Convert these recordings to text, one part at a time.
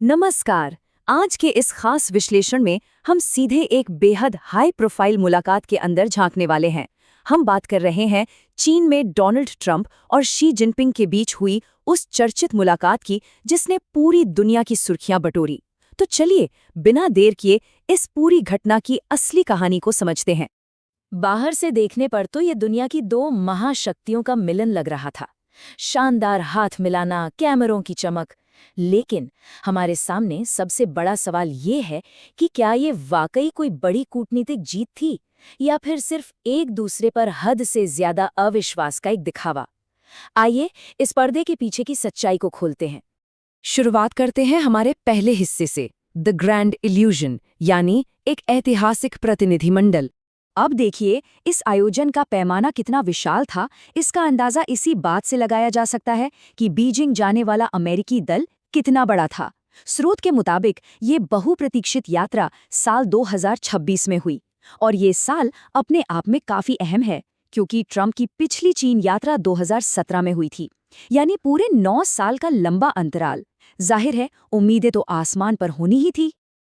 नमस्कार। आज के इस खास विश्लेषण में हम सीधे एक बेहद हाई प्रोफाइल मुलाकात के अंदर झांकने वाले हैं। हम बात कर रहे हैं चीन में डोनाल्ड ट्रंप और शी जिनपिंग के बीच हुई उस चर्चित मुलाकात की जिसने पूरी दुनिया की सुर्खियां बटोरी। तो चलिए बिना देर किए इस पूरी घटना की असली कहानी को समझते हैं। बाहर से देखने पर तो ये दुनिया की दो महाशक्तियों का मिलन लग रहा था। शानदार हाथ मिलाना, कैमरों की चमक। लेकिन हमारे सामने सबसे बड़ा सवाल ये है कि क्या ये वाकई कोई बड़ी कूटनीतिक जीत थी या फिर सिर्फ एक दूसरे पर हद से ज्यादा अविश्वास का एक दिखावा। आइए इस पर्दे के पीछे की सच्चाई को खोलते हैं। शुरुआत करते हैं हमारे पहले हिस्से से, द ग्रैंड इल्यूजन, यानी एक ऐतिहासिक प्रतिनिधिमंडल। अब देखिए इस आयोजन का पैमाना कितना विशाल था। इसका अंदाजा इसी बात से लगाया जा सकता है कि बीजिंग जाने वाला अमेरिकी दल कितना बड़ा था। स्रोत के मुताबिक ये बहुप्रतीक्षित यात्रा साल 2026 में हुई और ये साल अपने आप में काफी अहम है क्योंकि ट्रंप की पिछली चीन यात्रा 2017 में हुई थी, यानी पूरे 9 साल का लंबा अंतराल। जाहिर है उम्मीदें तो आसमान पर होनी ही थी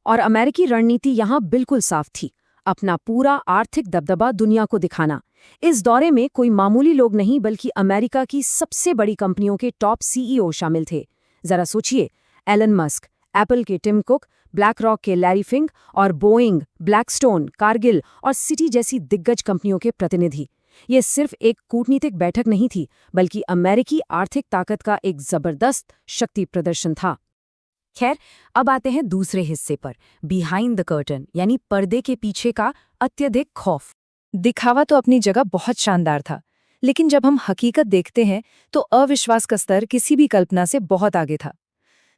और अमेरिकी रणनीति यहाँ बिल्कुल साफ थी, अपना पूरा आर्थिक दबदबा दुनिया को दिखाना। इस दौरे में कोई मामूली लोग नहीं बल्कि अमेरिका की सबसे बड़ी कंपनियों के टॉप सीईओ शामिल थे। जरा सोचिए, एलन मस्क, एप्पल के टिम कुक, ब्लैक रॉक के लैरी फिंग और बोइंग, ब्लैकस्टोन, कारगिल और सिटी जैसी दिग्गज कंपनियों के प्रतिनिधि। ये सिर्फ एक कूटनीतिक बैठक नहीं थी बल्कि अमेरिकी आर्थिक ताकत का एक जबरदस्त शक्ति प्रदर्शन था। खैर, अब आते हैं दूसरे हिस्से पर, बिहाइंड द कर्टन, यानी पर्दे के पीछे का अत्यधिक खौफ। दिखावा तो अपनी जगह बहुत शानदार था, लेकिन जब हम हकीकत देखते हैं तो अविश्वास का स्तर किसी भी कल्पना से बहुत आगे था।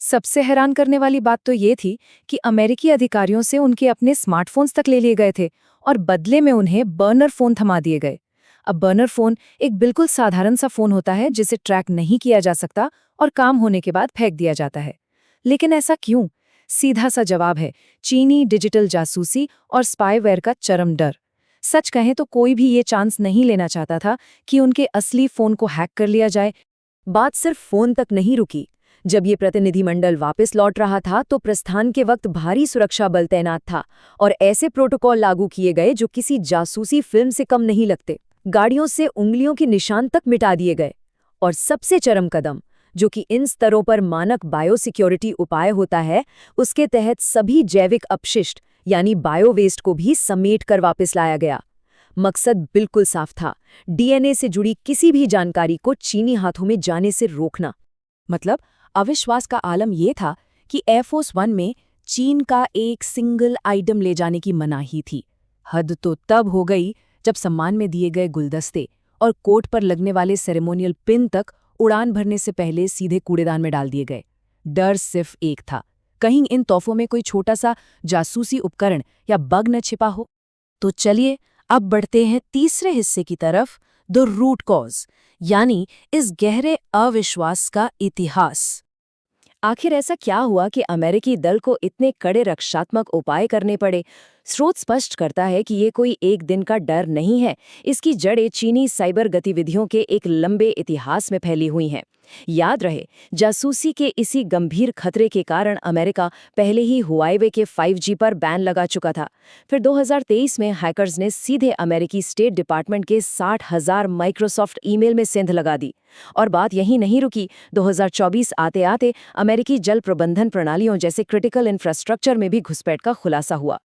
सबसे हैरान करने वाली बात तो ये थी कि अमेरिकी अधिकारियों से उनके अपने स्मार्टफोन्स तक ले लिए गए थे और बदले में उन्हें बर्नर फोन थमा दिए गए। अब बर्नर फोन एक बिल्कुल साधारण सा फोन होता है जिसे ट्रैक नहीं किया जा सकता और काम होने के बाद फेंक दिया जाता है। लेकिन ऐसा क्यों? सीधा सा जवाब है चीनी डिजिटल जासूसी और स्पाईवेयर का चरम डर। सच कहें तो कोई भी ये चांस नहीं लेना चाहता था कि उनके असली फोन को हैक कर लिया जाए। बात सिर्फ फोन तक नहीं रुकी। जब ये प्रतिनिधिमंडल वापस लौट रहा था तो प्रस्थान के वक्त भारी सुरक्षा बल तैनात था और ऐसे प्रोटोकॉल लागू किए गए जो किसी जासूसी फिल्म से कम नहीं लगते। गाड़ियों से उंगलियों के निशान तक मिटा दिए गए। और सबसे चरम कदम, जो कि इन स्तरों पर मानक बायोसिक्योरिटी उपाय होता है, उसके तहत सभी जैविक अपशिष्ट यानी बायोवेस्ट को भी समेट कर वापस लाया गया। मकसद बिल्कुल साफ था, डीएनए से जुड़ी किसी भी जानकारी को चीनी हाथों में जाने से रोकना। मतलब अविश्वास का आलम यह था कि एयरफोर्स 1 में चीन का एक सिंगल आइटम ले जाने की मनाही थी। हद तो तब हो गई जब सम्मान में दिए गए गुलदस्ते और कोट पर लगने वाले सेरेमोनियल पिन तक उड़ान भरने से पहले सीधे कूड़ेदान में डाल दिए गए। डर सिर्फ एक था, कहीं इन तोहफों में कोई छोटा सा जासूसी उपकरण या बग न छिपा हो। तो चलिए अब बढ़ते हैं तीसरे हिस्से की तरफ, द रूट कॉज, यानी इस गहरे अविश्वास का इतिहास। आखिर ऐसा क्या हुआ कि अमेरिकी दल को इतने कड़े रक्षात्मक उपाय करने पड़े? स्रोत स्पष्ट करता है कि ये कोई एक दिन का डर नहीं है। इसकी जड़ें चीनी साइबर गतिविधियों के एक लंबे इतिहास में फैली हुई हैं। याद रहे, जासूसी के इसी गंभीर खतरे के कारण अमेरिका पहले ही हुआवे के 5G पर बैन लगा चुका था। फिर 2023 में हैकर्स ने सीधे अमेरिकी स्टेट डिपार्टमेंट के 60,000 माइक्रोसॉफ्ट ईमेल में सेंध लगा दी। और बात यहीं नहीं रुकी। 2024 आते आते अमेरिकी जल प्रबंधन प्रणालियों जैसे क्रिटिकल इंफ्रास्ट्रक्चर में भी घुसपैठ का खुलासा हुआ।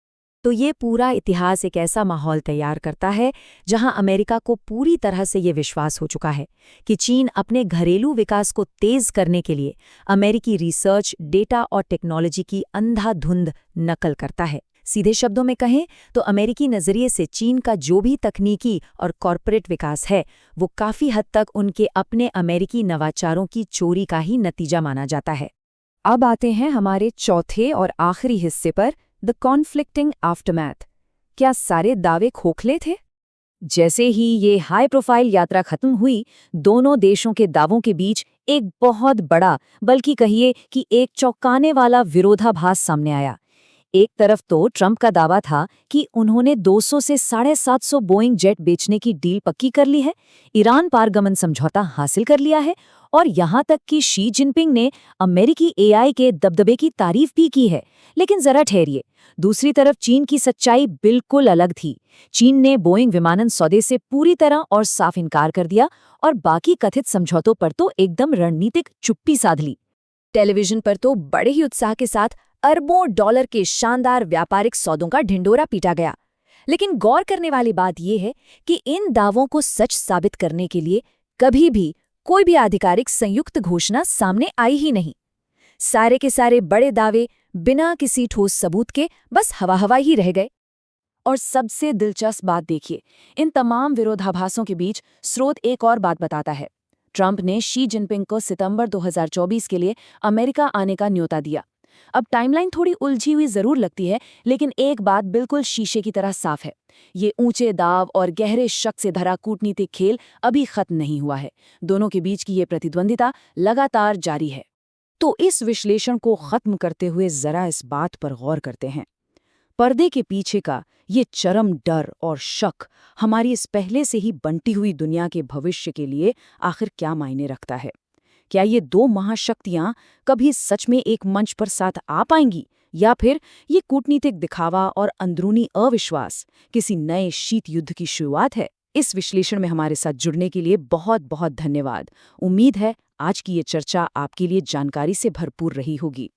तो ये पूरा इतिहास एक ऐसा माहौल तैयार करता है जहां अमेरिका को पूरी तरह से ये विश्वास हो चुका है कि चीन अपने घरेलू विकास को तेज करने के लिए अमेरिकी रिसर्च, डेटा और टेक्नोलॉजी की अंधाधुंध नकल करता है। सीधे शब्दों में कहें तो अमेरिकी नजरिए से चीन का जो भी तकनीकी और कॉरपोरेट विकास है वो काफी हद तक उनके अपने अमेरिकी नवाचारों की चोरी का ही नतीजा माना जाता है। अब आते हैं हमारे चौथे और आखिरी हिस्से पर, द कॉन्फ्लिक्टिंग आफ्टरमैथ। क्या सारे दावे खोखले थे? जैसे ही ये हाई प्रोफाइल यात्रा खत्म हुई, दोनों देशों के दावों के बीच एक बहुत बड़ा, बल्कि कहिए कि एक चौंकाने वाला विरोधाभास सामने आया। एक तरफ तो ट्रंप का दावा था कि उन्होंने 200 से 750 बोइंग जेट बेचने की डील पक्की कर ली है, ईरान पारगमन समझौता हासिल कर लिया है और यहाँ तक कि शी जिनपिंग ने अमेरिकी एआई के दबदबे की तारीफ भी की है। लेकिन जरा ठहरिए, दूसरी तरफ चीन की सच्चाई बिल्कुल अलग थी। चीन ने बोइंग विमानन सौदे से पूरी तरह और साफ इनकार कर दिया और बाकी कथित समझौतों पर तो एकदम रणनीतिक चुप्पी साध ली। टेलीविजन पर तो बड़े ही उत्साह के साथ अरबों डॉलर के शानदार व्यापारिक सौदों का ढिंडोरा पीटा गया। लेकिन गौर करने वाली बात यह है कि इन दावों को सच साबित करने के लिए कभी भी कोई भी आधिकारिक संयुक्त घोषणा सामने आई ही नहीं। सारे के सारे बड़े दावे बिना किसी ठोस सबूत के बस हवा ही रह गए। और सबसे दिलचस्प बात देखिए, इन तमाम विरोधाभासों के बीच स्रोत एक और बात बताता है। ट्रंप ने शी जिनपिंग को सितंबर 2024 के लिए अमेरिका आने का न्योता दिया। अब टाइमलाइन थोड़ी उलझी हुई जरूर लगती है, लेकिन एक बात बिल्कुल शीशे की तरह साफ है। ये ऊंचे दाव और गहरे शक से भरा कूटनीतिक खेल अभी खत्म नहीं हुआ है। दोनों के बीच की ये प्रतिद्वंदिता लगातार जारी है। तो इस विश्लेषण को खत्म करते हुए जरा इस बात पर गौर करते हैं, पर्दे के पीछे का ये चरम डर और शक हमारी इस पहले से ही बंटी हुई दुनिया के भविष्य के लिए आखिर क्या मायने रखता है? क्या ये दो महाशक्तियां कभी सच में एक मंच पर साथ आ पाएंगी, या फिर ये कूटनीतिक दिखावा और अंदरूनी अविश्वास किसी नए शीत युद्ध की शुरुआत है? इस विश्लेषण में हमारे साथ जुड़ने के लिए बहुत बहुत धन्यवाद। उम्मीद है आज की ये चर्चा आपके लिए जानकारी से भरपूर रही होगी।